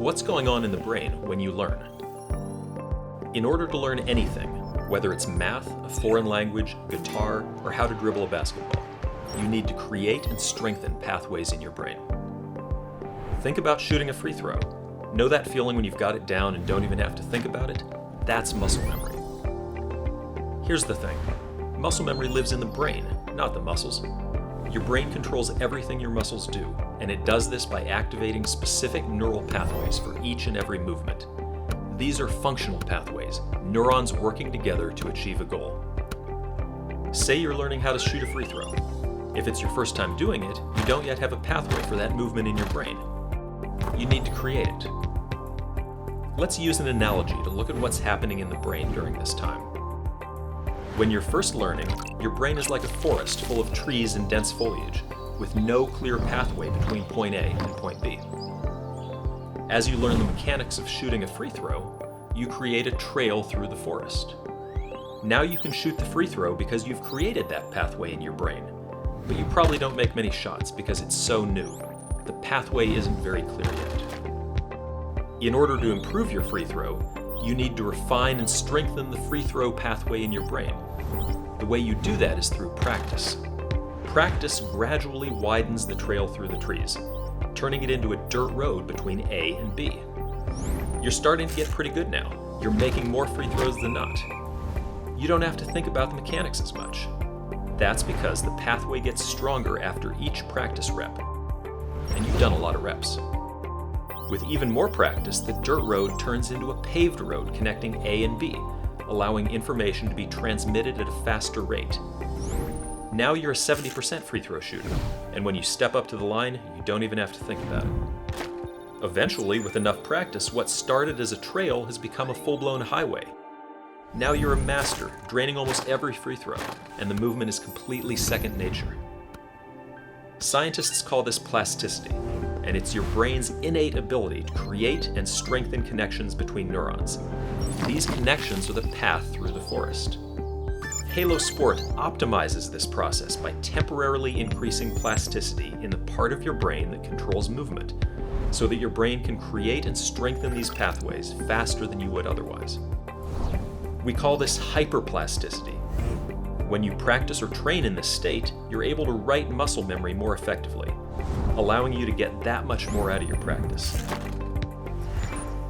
What's going on in the brain when you learn? In order to learn anything, whether it's math, a foreign language, guitar, or how to dribble a basketball, you need to create and strengthen pathways in your brain. Think about shooting a free throw. Know that feeling when you've got it down and don't even have to think about it? That's muscle memory. Here's the thing. Muscle memory lives in the brain, not the muscles. Your brain controls everything your muscles do, and it does this by activating specific neural pathways for each and every movement. These are functional pathways, neurons working together to achieve a goal. Say you're learning how to shoot a free throw. If it's your first time doing it, you don't yet have a pathway for that movement in your brain. You need to create it. Let's use an analogy to look at what's happening in the brain during this time. When you're first learning, your brain is like a forest full of trees and dense foliage, with no clear pathway between point A and point B. As you learn the mechanics of shooting a free throw, you create a trail through the forest. Now you can shoot the free throw because you've created that pathway in your brain, but you probably don't make many shots because it's so new. The pathway isn't very clear yet. In order to improve your free throw, you need to refine and strengthen the free throw pathway in your brain. The way you do that is through practice. Practice gradually widens the trail through the trees, turning it into a dirt road between A and B. You're starting to get pretty good now. You're making more free throws than not. You don't have to think about the mechanics as much. That's because the pathway gets stronger after each practice rep, and you've done a lot of reps. With even more practice, the dirt road turns into a paved road connecting A and B, allowing information to be transmitted at a faster rate. Now you're a 70% free throw shooter, and when you step up to the line, you don't even have to think about it. Eventually, with enough practice, what started as a trail has become a full-blown highway. Now you're a master, draining almost every free throw, and the movement is completely second nature. Scientists call this plasticity, and it's your brain's innate ability to create and strengthen connections between neurons. These connections are the path through the forest. Halo Sport optimizes this process by temporarily increasing plasticity in the part of your brain that controls movement, so that your brain can create and strengthen these pathways faster than you would otherwise. We call this hyperplasticity. When you practice or train in this state, you're able to write muscle memory more effectively, allowing you to get that much more out of your practice.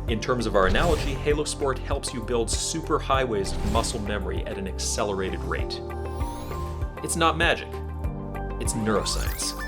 In terms of our analogy, Halo Sport helps you build super highways of muscle memory at an accelerated rate. It's not magic, it's neuroscience.